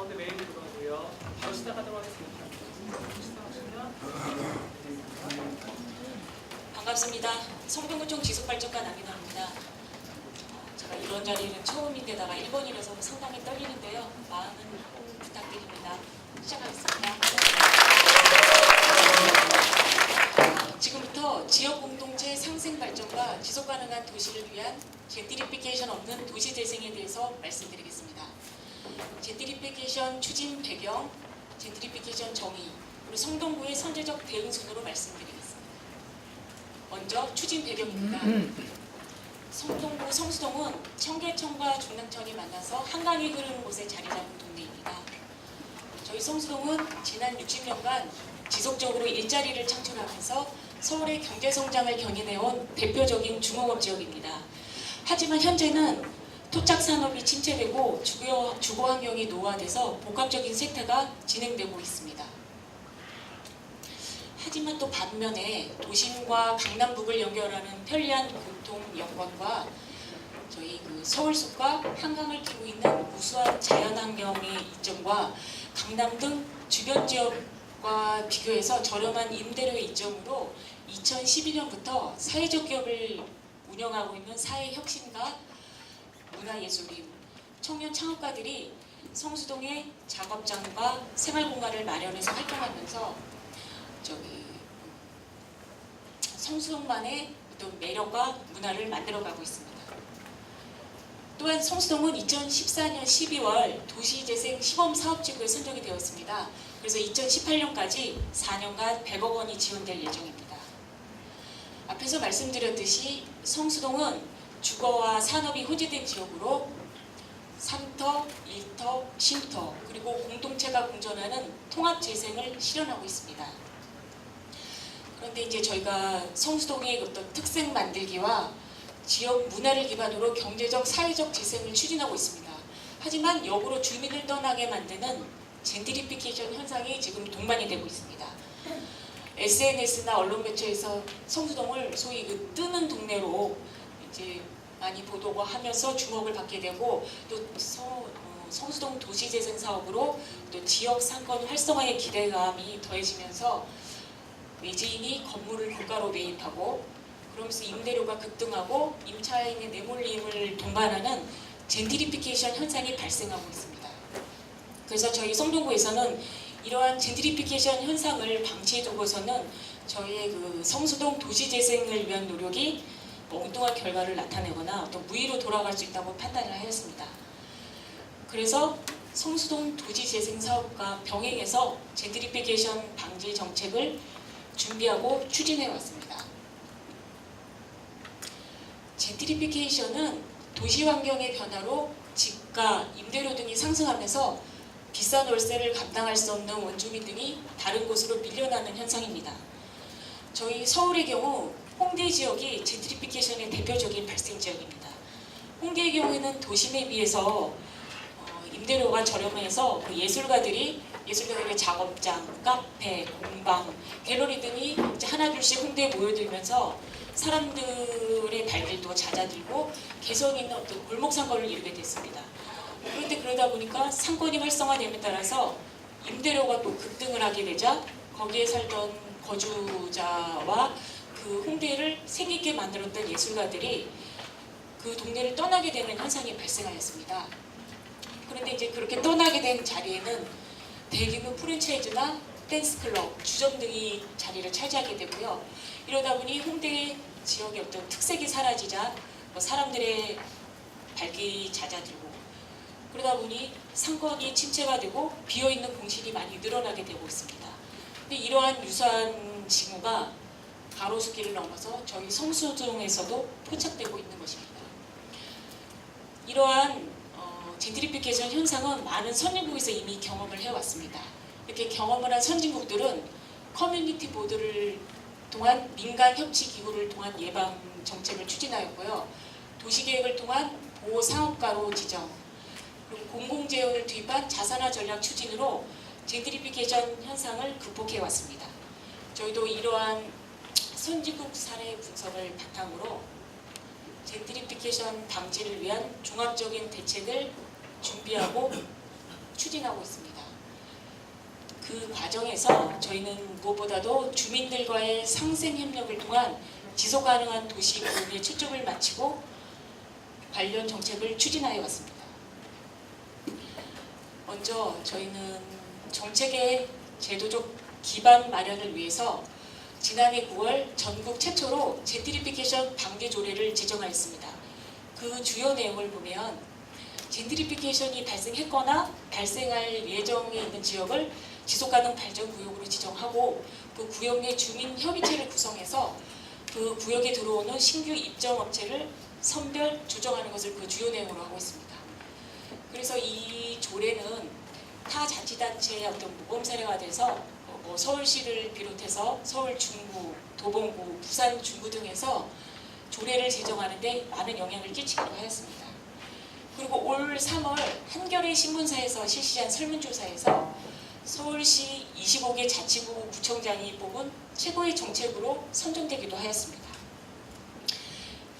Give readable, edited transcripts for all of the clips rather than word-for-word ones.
가운데 메일 들어가고요. 바로 시작하도록 하겠습니다. 반갑습니다. 성동구청 지속발전과 남인아입니다. 제가 이런 자리는 처음인데다가 1번이라서 상당히 떨리는데요. 많은 호응 부탁드립니다. 시작하겠습니다. 지금부터 지역 공동체 상생 발전과 지속 가능한 도시를 위한 젠트리피케이션 없는 도시 재생에 대해서 말씀드리겠습니다. 젠트리피케이션 추진 배경, 젠트리피케이션 정의, 그리고 성동구의 선제적 대응 순으로 말씀드리겠습니다. 먼저 추진 배경입니다. 성동구 성수동은 청계천과 중랑천이 만나서 한강이 흐르는 곳에 자리 잡은 동네입니다. 저희 성수동은 지난 60년간 지속적으로 일자리를 창출하면서 서울의 경제성장을 견인해온 대표적인 중공업 지역입니다. 하지만 현재는 토착 산업이 침체되고 주거 환경이 노화돼서 복합적인 쇠퇴가 진행되고 있습니다. 하지만 또 반면에 도심과 강남북을 연결하는 편리한 교통 여건과 저희 서울숲과 한강을 끼고 있는 우수한 자연환경의 이점과 강남 등 주변 지역과 비교해서 저렴한 임대료의 이점으로 2012년부터 사회적 기업을 운영하고 있는 사회혁신가 문화예술인 청년 창업가들이 성수동에 작업장과 생활공간을 마련해서 활동하면서 성수동만의 어떤 매력과 문화를 만들어가고 있습니다. 또한 성수동은 2014년 12월 도시재생 시범사업지구에 선정이 되었습니다. 그래서 2018년까지 4년간 100억 원이 지원될 예정입니다. 앞에서 말씀드렸듯이 성수동은 주거와 산업이 호재된 지역으로 3터, 1터, 쉼터 그리고 공동체가 공존하는 통합재생을 실현하고 있습니다. 그런데 이제 저희가 성수동의 어떤 특색 만들기와 지역 문화를 기반으로 경제적, 사회적 재생을 추진하고 있습니다. 하지만 역으로 주민을 떠나게 만드는 젠트리피케이션 현상이 지금 동반이 되고 있습니다. SNS나 언론 매체에서 성수동을 소위 뜨는 동네로 이제 많이 보도가 하면서 주목을 받게 되고 또 성수동 도시재생 사업으로 또 지역 상권 활성화의 기대감이 더해지면서 외지인이 건물을 고가로 매입하고 그러면서 임대료가 급등하고 임차인의 내몰림을 동반하는 젠트리피케이션 현상이 발생하고 있습니다. 그래서 저희 성동구에서는 이러한 젠트리피케이션 현상을 방치해두고서는 저희의 성수동 도시재생을 위한 노력이 엉뚱한 결과를 나타내거나 어떤 무의로 돌아갈 수 있다고 판단을 하였습니다. 그래서 성수동 도시재생 사업과 병행해서 젠트리피케이션 방지 정책을 준비하고 추진해 왔습니다. 젠트리피케이션은 도시 환경의 변화로 집가, 임대료 등이 상승하면서 비싼 월세를 감당할 수 없는 원주민 등이 다른 곳으로 밀려나는 현상입니다. 저희 서울의 경우 홍대 지역이 젠트리피케이션의 대표적인 발생 지역입니다. 홍대의 경우에는 도심에 비해서 임대료가 저렴해서 예술가들의 작업장, 카페, 공방, 갤러리 등이 이제 하나둘씩 홍대에 모여들면서 사람들의 발길도 잦아들고 개성 있는 어떤 골목 상권을 이루게 됐습니다. 그런데 그러다 보니까 상권이 활성화됨에 따라서 임대료가 또 급등을 하게 되자 거기에 살던 거주자와 그 홍대를 생기게 만들었던 예술가들이 그 동네를 떠나게 되는 현상이 발생하였습니다. 그런데 이제 그렇게 떠나게 된 자리에는 대규모 프랜차이즈나 댄스클럽, 주점 등이 자리를 차지하게 되고요. 이러다 보니 홍대 지역의 어떤 특색이 사라지자 사람들의 발길이 잦아들고 그러다 보니 상권이 침체가 되고 비어있는 공실이 많이 늘어나게 되고 있습니다. 근데 이러한 유사한 징후가 가로수길을 넘어서 저희 성수동에서도 포착되고 있는 것입니다. 이러한 젠트리피케이션 현상은 많은 선진국에서 이미 경험을 해왔습니다. 이렇게 경험을 한 선진국들은 커뮤니티 보드를 통한 민간 협치 기구를 통한 예방 정책을 추진하였고요. 도시계획을 통한 보호 상업가로 지정, 그리고 공공재원을 투입한 자산화 전략 추진으로 젠트리피케이션 현상을 극복해 왔습니다. 저희도 이러한 선진국 사례 분석을 바탕으로 젠트리피케이션 방지를 위한 종합적인 대책을 준비하고 추진하고 있습니다. 그 과정에서 저희는 무엇보다도 주민들과의 상생 협력을 통한 지속 가능한 도시 구현에 초점을 맞추고 관련 정책을 추진하여 왔습니다. 먼저 저희는 정책의 제도적 기반 마련을 위해서 지난해 9월 전국 최초로 젠트리피케이션 방지 조례를 제정하였습니다. 그 주요 내용을 보면 젠트리피케이션이 발생했거나 발생할 예정에 있는 지역을 지속가능 발전구역으로 지정하고 그 구역 내 주민협의체를 구성해서 그 구역에 들어오는 신규 입점업체를 선별 조정하는 것을 그 주요 내용으로 하고 있습니다. 그래서 이 조례는 타 자치단체의 어떤 모범 사례가 돼서 서울시를 비롯해서 서울 중구, 도봉구, 부산 중구 등에서 조례를 제정하는데 많은 영향을 끼치기도 하였습니다. 그리고 올 3월 한겨레 신문사에서 실시한 설문조사에서 서울시 25개 자치구 구청장이 뽑은 최고의 정책으로 선정되기도 하였습니다.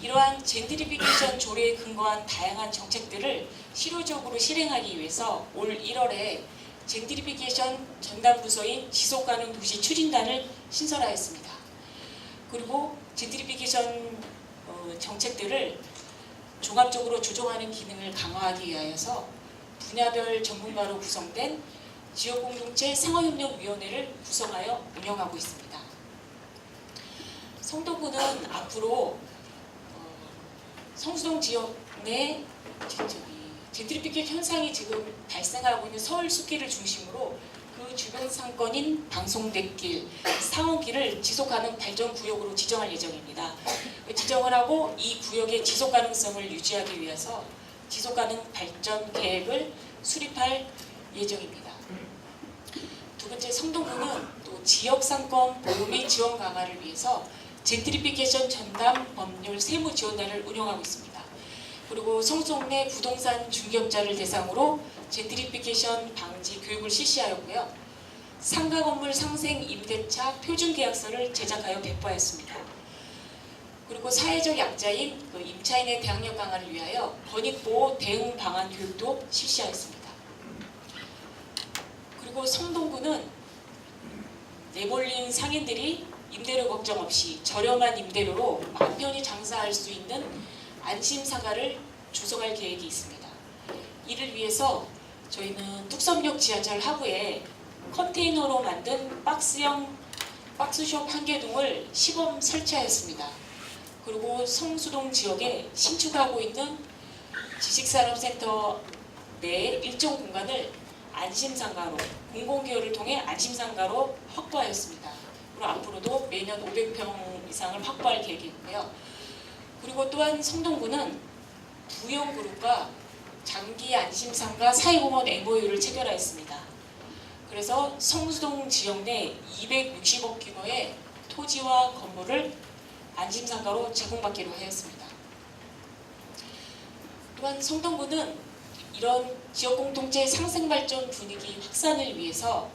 이러한 젠트리피케이션 조례에 근거한 다양한 정책들을 실효적으로 실행하기 위해서 올 1월에 젠트리피케이션 전담부서인 지속가능 도시 추진단을 신설하였습니다. 그리고 젠트리피케이션 정책들을 종합적으로 조정하는 기능을 강화하기 위하여서 분야별 전문가로 구성된 지역공동체 상호협력위원회를 구성하여 운영하고 있습니다. 성동구는 앞으로 성수동 지역 내 젠트리피케이션 현상이 지금 발생하고 있는 서울 숲길을 중심으로 그 주변 상권인 방송대길, 상호길을 지속가능 발전구역으로 지정할 예정입니다. 지정을 하고 이 구역의 지속가능성을 유지하기 위해서 지속가능 발전 계획을 수립할 예정입니다. 두 번째, 성동구는 또 지역상권 보호 및 지원 강화를 위해서 젠트리피케이션 전담 법률 세무 지원단을 운영하고 있습니다. 그리고 성수동 내 부동산 중개업자를 대상으로 젠트리피케이션 방지 교육을 실시하였고요. 상가 건물 상생 임대차 표준 계약서를 제작하여 배포하였습니다. 그리고 사회적 약자인 임차인의 대항력 강화를 위하여 권익보호 대응 방안 교육도 실시하였습니다. 그리고 성동구는 내몰린 상인들이 임대료 걱정 없이 저렴한 임대료로 마음 편히 장사할 수 있는 안심상가를 조성할 계획이 있습니다. 이를 위해서 저희는 뚝섬역 지하철 하부에 컨테이너로 만든 박스형 박스숍 1개동을 시범 설치하였습니다. 그리고 성수동 지역에 신축하고 있는 지식산업센터 내 일정 공간을 안심상가로, 공공기여를 통해 안심상가로 확보하였습니다. 그리고 앞으로도 매년 500평 이상을 확보할 계획이고요. 그리고 또한 성동구는 부영그룹과 장기 안심상가 사회공헌 MOU를 체결하였습니다. 그래서 성수동 지역 내 260억 규모의 토지와 건물을 안심상가로 제공받기로 하였습니다. 또한 성동구는 이런 지역공동체 상생발전 분위기 확산을 위해서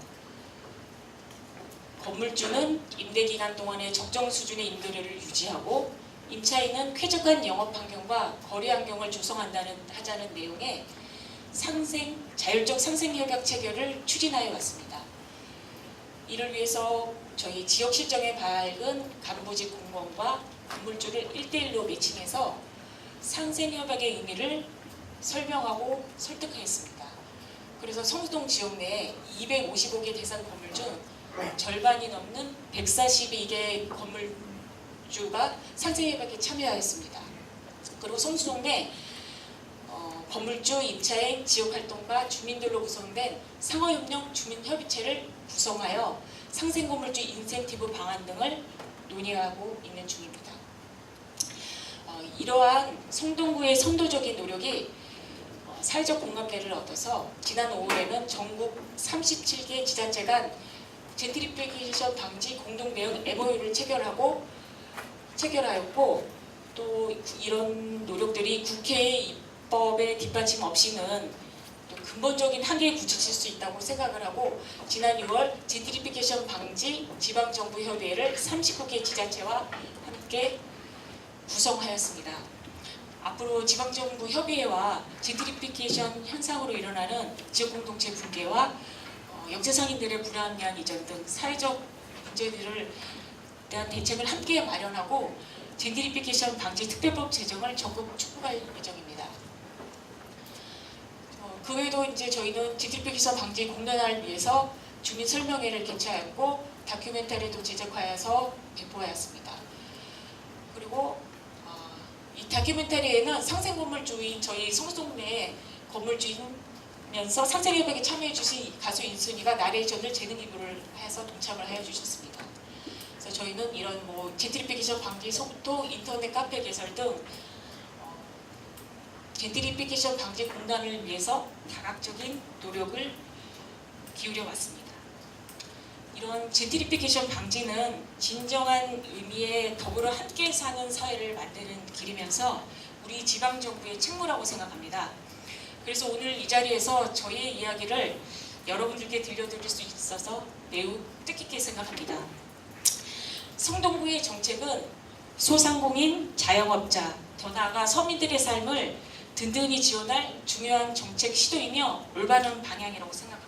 건물주는 임대기간 동안에 적정 수준의 임대료를 유지하고 임차인은 쾌적한 영업환경과 거래환경을 조성하자는 내용의 자율적 상생협약 체결을 추진하여 왔습니다. 이를 위해서 저희 지역실정에 밝은 간부직 공무원과 건물주를 1대1로 매칭해서 상생협약의 의미를 설명하고 설득하였습니다. 그래서 성수동 지역 내에 255개 대상 건물 중 절반이 넘는 142개 건물주가 상생협약에 참여하였습니다. 그리고 성수동 내 건물주, 임차인, 지역활동가, 주민들로 구성된 상호협력 주민협의체를 구성하여 상생건물주 인센티브 방안 등을 논의하고 있는 중입니다. 이러한 성동구의 선도적인 노력이 사회적 공감대를 얻어서 지난 5월에는 전국 37개 지자체 간 젠트리피케이션 방지 공동대응 MOU를 체결하였고 또 이런 노력들이 국회의 입법의 뒷받침 없이는 또 근본적인 한계에 부딪힐 수 있다고 생각을 하고 지난 6월 젠트리피케이션 방지 지방정부협의회를 39개 지자체와 함께 구성하였습니다. 앞으로 지방정부 협의회와 젠트리피케이션 현상으로 일어나는 지역공동체 붕괴와 영세상인들의 불합리한 이전 등 사회적 문제들을 대한 대책을 함께 마련하고 젠트리피케이션 방지 특별법 제정을 적극 촉구할 예정입니다. 그 외에도 이제 저희는 젠트리피케이션 방지 공론화를 위해서 주민 설명회를 개최하였고 다큐멘터리도 제작하여서 배포하였습니다. 그리고 이 다큐멘터리에는 상생건물주인 저희 성수동네 건물주이면서 상생협약에 참여해주신 가수 인순이가 나레이션을 재능 기부를 해서 동참을 하여주셨습니다. 그래서 저희는 이런 젠트리피케이션 방지 소통, 인터넷 카페 개설 등 젠트리피케이션 방지 공단을 위해서 다각적인 노력을 기울여 왔습니다. 이런 젠트리피케이션 방지는 진정한 의미의 더불어 함께 사는 사회를 만드는 길이면서 우리 지방정부의 책무라고 생각합니다. 그래서 오늘 이 자리에서 저희의 이야기를 여러분들께 들려드릴 수 있어서 매우 뜻깊게 생각합니다. 성동구의 정책은 소상공인, 자영업자, 더 나아가 서민들의 삶을 든든히 지원할 중요한 정책 시도이며 올바른 방향이라고 생각합니다.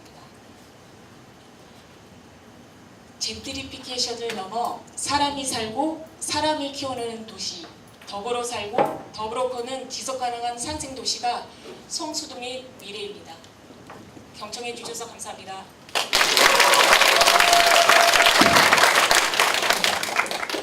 젠트리피케이션을 넘어 사람이 살고 사람을 키우는 도시, 더불어 살고 더불어 커는 지속가능한 상생도시가 성수동의 미래입니다. 경청해 주셔서 감사합니다.